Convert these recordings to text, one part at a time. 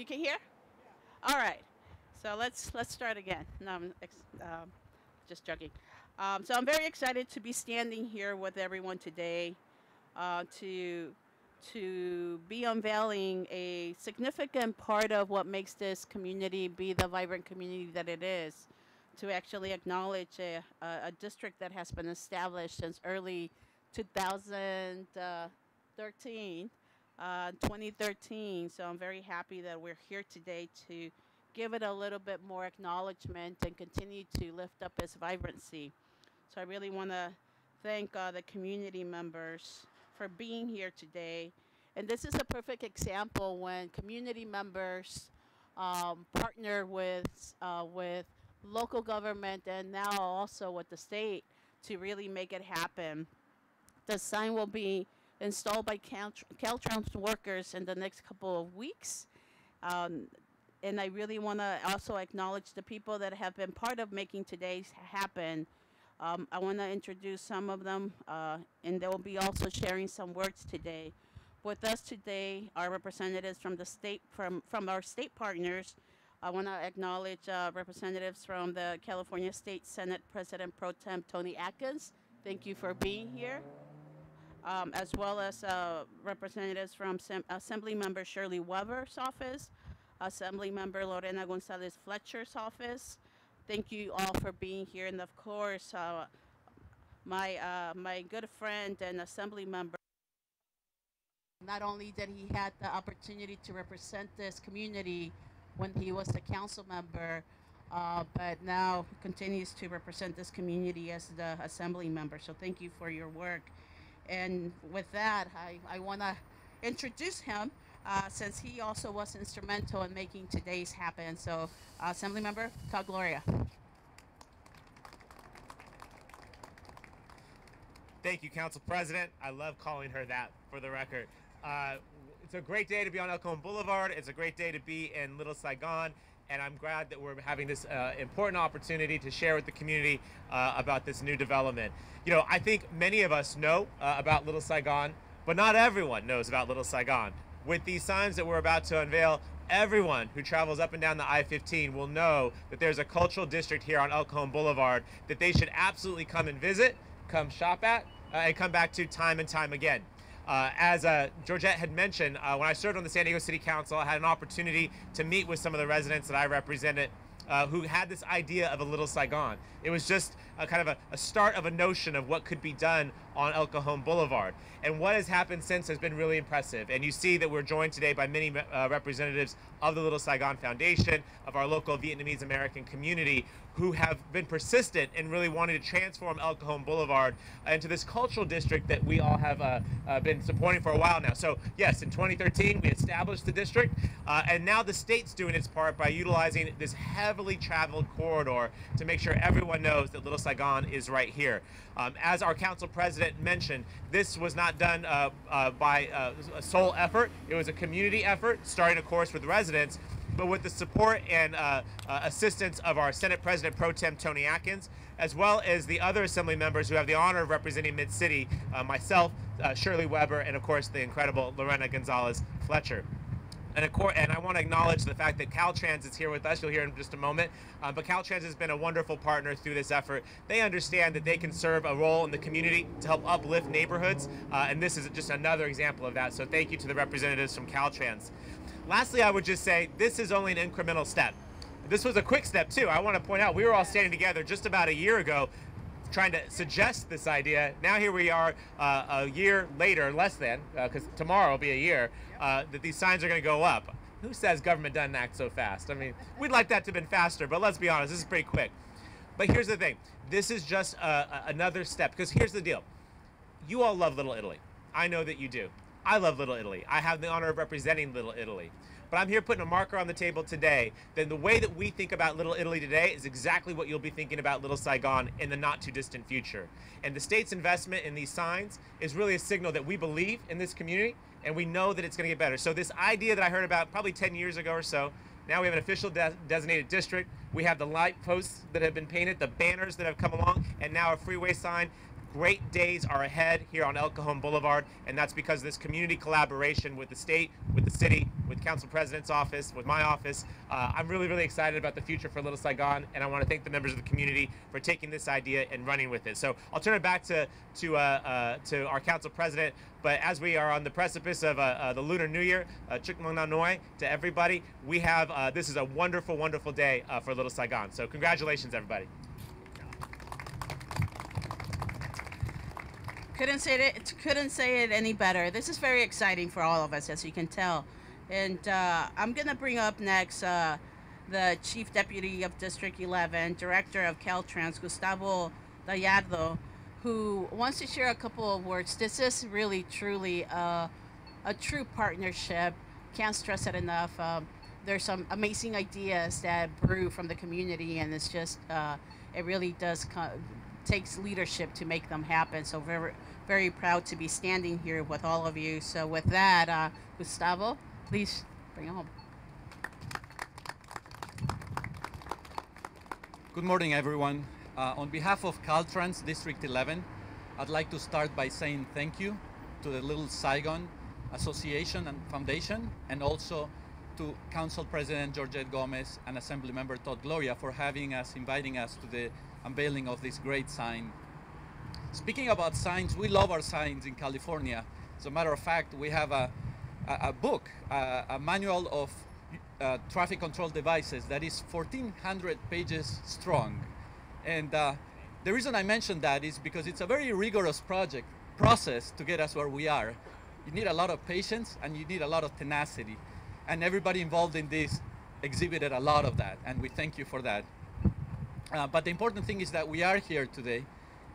You can hear? All right. So let's start again. No, just joking. So I'm very excited to be standing here with everyone today to be unveiling a significant part of what makes this community be the vibrant community that it is. To actually acknowledge a district that has been established since early 2013, 2013. So I'm very happy that we're here today to give it a little bit more acknowledgement and continue to lift up its vibrancy. So I really want to thank the community members for being here today. And this is a perfect example when community members partner with local government and now also with the state to really make it happen. The sign will be installed by Caltrans workers in the next couple of weeks. Um, and I really want to also acknowledge the people that have been part of making today's happen. I want to introduce some of them, and they will be also sharing some words today. With us today are representatives from the state, from our state partners. I want to acknowledge representatives from the California State Senate President Pro Tem Tony Atkins. Thank you for being here. As well as representatives from Assemblymember Shirley Weber's office, Assemblymember Lorena Gonzalez Fletcher's office. Thank you all for being here, and of course, my good friend and assembly member. Not only did he had the opportunity to represent this community when he was a council member, but now continues to represent this community as the assembly member. So thank you for your work. And with that, I want to introduce him since he also was instrumental in making today's happen. So Assemblymember Todd Gloria. Thank you, Council President. I love calling her that, for the record. It's a great day to be on Cajon Boulevard. It's a great day to be in Little Saigon. And I'm glad that we're having this important opportunity to share with the community about this new development. You know, I think many of us know about Little Saigon, but not everyone knows about Little Saigon. With these signs that we're about to unveil, everyone who travels up and down the I-15 will know that there's a cultural district here on Cajon Boulevard that they should absolutely come and visit, come shop at, and come back to time and time again. As Georgette had mentioned, when I served on the San Diego City Council, I had an opportunity to meet with some of the residents that I represented who had this idea of a Little Saigon. It was just kind of a start of a notion of what could be done on Cajon Boulevard. And what has happened since has been really impressive. And you see that we're joined today by many representatives of the Little Saigon Foundation, of our local Vietnamese American community, who have been persistent in really wanting to transform Cajon Boulevard into this cultural district that we all have been supporting for a while now. So yes, in 2013 we established the district, and now the state's doing its part by utilizing this heavily traveled corridor to make sure everyone knows that Little Saigon is right here. As our council president mentioned, this was not done by a sole effort. It was a community effort, starting of course with residents, but with the support and assistance of our Senate President Pro Tem Tony Atkins, as well as the other assembly members who have the honor of representing Mid-City, myself, Shirley Weber, and of course the incredible Lorena Gonzalez Fletcher. And I want to acknowledge the fact that Caltrans is here with us. You'll hear in just a moment. But Caltrans has been a wonderful partner through this effort. They understand that they can serve a role in the community to help uplift neighborhoods. And this is just another example of that. So thank you to the representatives from Caltrans. Lastly, I would just say this is only an incremental step. This was a quick step too. I want to point out we were all standing together just about a year ago trying to suggest this idea. Now here we are a year later, less than, because tomorrow will be a year, that these signs are going to go up. Who says government doesn't act so fast? I mean, we'd like that to have been faster, but let's be honest, this is pretty quick. But here's the thing. This is just another step, because here's the deal. You all love Little Italy. I know that you do. I love Little Italy. I have the honor of representing Little Italy. But I'm here putting a marker on the table today that the way that we think about Little Italy today is exactly what you'll be thinking about Little Saigon in the not too distant future. And the state's investment in these signs is really a signal that we believe in this community and we know that it's going to get better. So this idea that I heard about probably 10 years ago or so, now we have an official designated district. We have the light posts that have been painted, the banners that have come along, and now a freeway sign. Great days are ahead here on El Cajon Boulevard, and that's because of this community collaboration with the state, with the city, with Council President's office, with my office. I'm really, really excited about the future for Little Saigon, and I want to thank the members of the community for taking this idea and running with it. So I'll turn it back to our Council President. But as we are on the precipice of the Lunar New Year, Chuk Mong Na Noi to everybody, we have this is a wonderful, wonderful day for Little Saigon. So congratulations, everybody. Couldn't say it any better. This is very exciting for all of us, as you can tell. And I'm gonna bring up next the Chief Deputy of District 11, Director of Caltrans, Gustavo Gallardo, who wants to share a couple of words. This is really, truly a true partnership. Can't stress it enough. There's some amazing ideas that brew from the community, and it's just, it really does takes leadership to make them happen. So very, very proud to be standing here with all of you. So with that, Gustavo, please bring it home. Good morning, everyone. On behalf of Caltrans District 11, I'd like to start by saying thank you to the Little Saigon Association and Foundation, and also to Council President Georgette Gomez and Assemblymember Todd Gloria for inviting us to the unveiling of this great sign. Speaking about signs, we love our signs in California. As a matter of fact, we have a book, a manual of traffic control devices that is 1,400 pages strong. And the reason I mention that is because it's a very rigorous process to get us where we are. You need a lot of patience and you need a lot of tenacity. And everybody involved in this exhibited a lot of that, and we thank you for that. But the important thing is that we are here today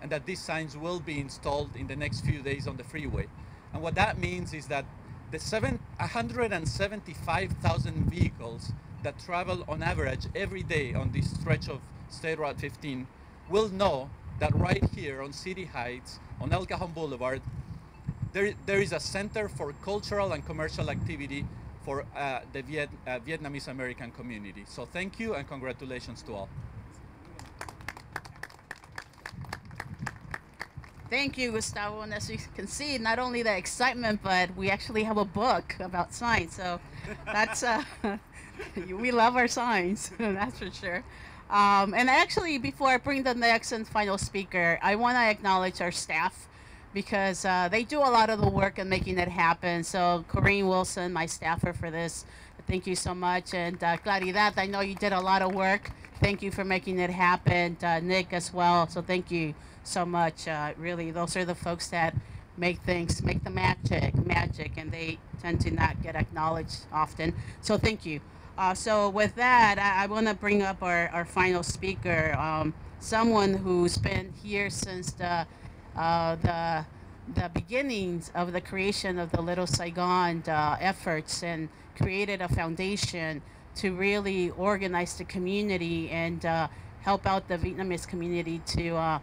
and that these signs will be installed in the next few days on the freeway. And what that means is that the 175,000 vehicles that travel on average every day on this stretch of State Route 15 will know that right here on City Heights, on El Cajon Boulevard, there is a center for cultural and commercial activity for the Vietnamese American community. So thank you and congratulations to all. Thank you, Gustavo. And as you can see, not only the excitement, but we actually have a book about signs. So that's, we love our signs, that's for sure. And actually, before I bring the next and final speaker, I want to acknowledge our staff, because they do a lot of the work in making it happen. So Corinne Wilson, my staffer for this, thank you so much. And Claridad, I know you did a lot of work. Thank you for making it happen. Nick as well, so thank you so much. Really, those are the folks that make the magic, and they tend to not get acknowledged often. So thank you. So with that, I want to bring up our final speaker, someone who's been here since the beginnings of the creation of the Little Saigon efforts, and created a foundation to really organize the community and help out the Vietnamese community to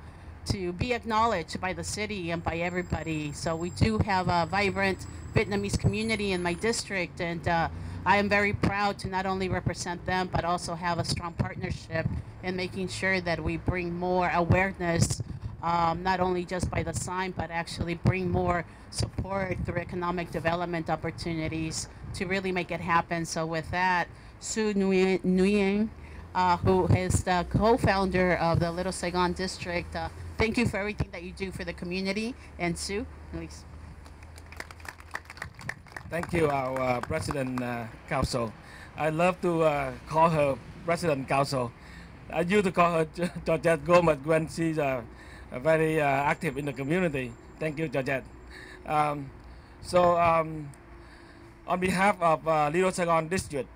be acknowledged by the city and by everybody. So we do have a vibrant Vietnamese community in my district, and I am very proud to not only represent them, but also have a strong partnership in making sure that we bring more awareness, not only just by the sign, but actually bring more support through economic development opportunities to really make it happen. So with that, Sue Nguyen, who is the co-founder of the Little Saigon District, thank you for everything that you do for the community. And Sue, please. Thank you, our President Council. I love to call her President Council. I used to call her Georgette Gomez when she's very active in the community. Thank you, Georgette. On behalf of Little Saigon District,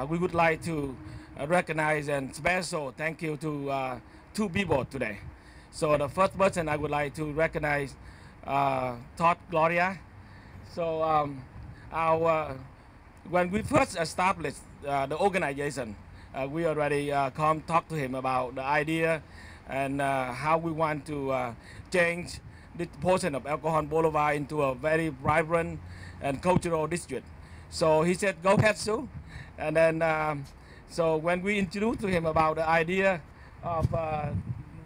we would like to recognize and special thank you to two people today. So the first person I would like to recognize Todd Gloria. So when we first established the organization, we already come talk to him about the idea and how we want to change this portion of El Cajon Boulevard into a very vibrant and cultural district. So he said, go ahead, Sue. And then, so when we introduced to him about the idea of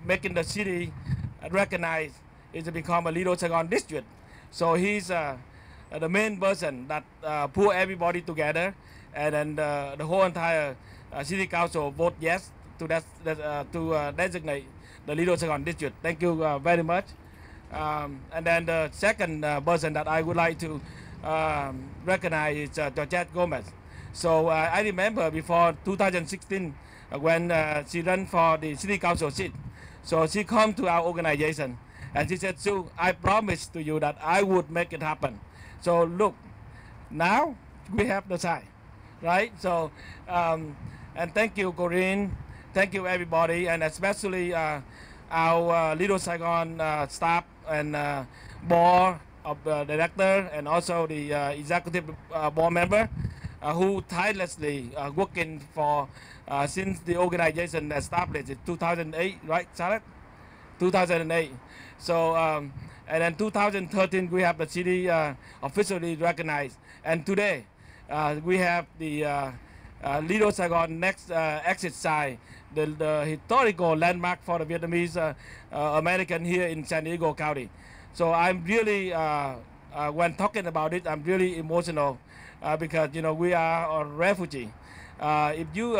making the city recognized is become a Little Saigon District. So he's the main person that pull everybody together, and then the whole entire city council vote yes to designate the Little Saigon District. Thank you very much. And then the second person that I would like to recognize is Georgette Gomez. So I remember before 2016 when she ran for the city council seat. So she come to our organization and she said, "Sue, I promised to you that I would make it happen." So look, now we have the sign, right? So, and thank you, Corinne. Thank you, everybody, and especially our Little Saigon staff and board of director, and also the executive board member who tirelessly working for since the organization established in 2008, right, Charlotte? 2008. So, and then 2013 we have the city officially recognized, and today we have the Little Saigon next exit sign, the historical landmark for the Vietnamese American here in San Diego County. So I'm really, when talking about it, I'm really emotional because, you know, we are a refugee. If you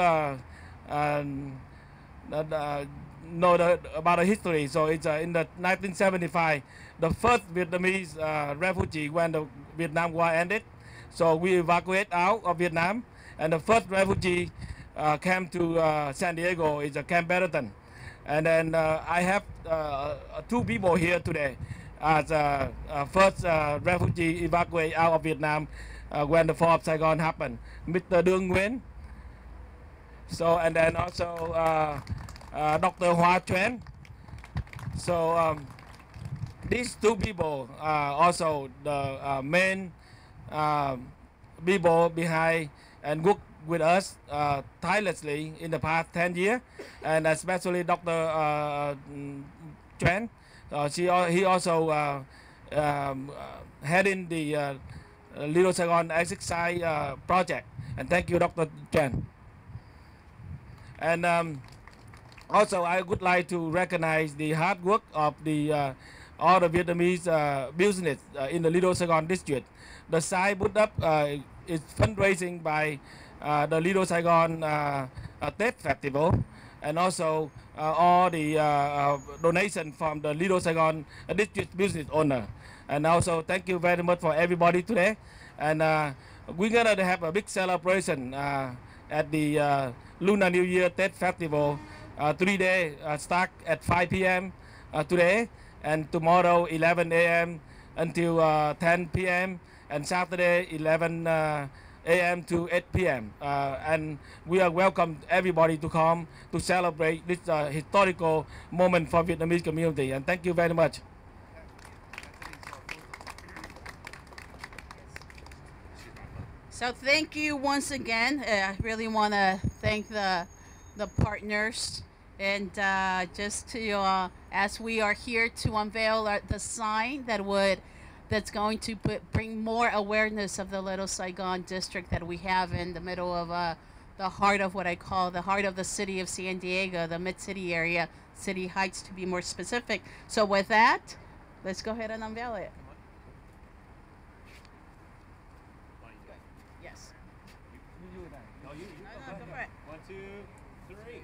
know about the history, so it's in the 1975, the first Vietnamese refugee when the Vietnam War ended. So we evacuated out of Vietnam, and the first refugee came to San Diego is Camp Barrington. And then I have two people here today as first refugee evacuated out of Vietnam when the fall of Saigon happened, Mr. Nguyen. So, and then also Dr. Hoa Chuan. So these two people are also the main people behind and work with us tirelessly in the past 10 years, and especially Dr. Chuan. He also heading the Little Saigon Exit Sign project. And thank you, Dr. Chuan. And also, I would like to recognize the hard work of the all the Vietnamese business in the Little Saigon District. The sign put up is fundraising by the Little Saigon Tết Festival, and also all the donation from the Little Saigon District business owner. And also, thank you very much for everybody today. And we're gonna have a big celebration at the Lunar New Year Tết Festival. 3 days start at 5 p.m. Today, and tomorrow 11 a.m. until 10 p.m. and Saturday 11 a.m. to 8 p.m. And we are welcome everybody to come to celebrate this historical moment for Vietnamese community. And thank you very much. So thank you once again. I really want to thank the partners, and just to as we are here to unveil the sign that's going to bring more awareness of the Little Saigon District that we have in the middle of the heart of what I call the heart of the city of San Diego, the Mid-City area, City Heights to be more specific. So with that, let's go ahead and unveil it. No, go for it. 1, 2, 3.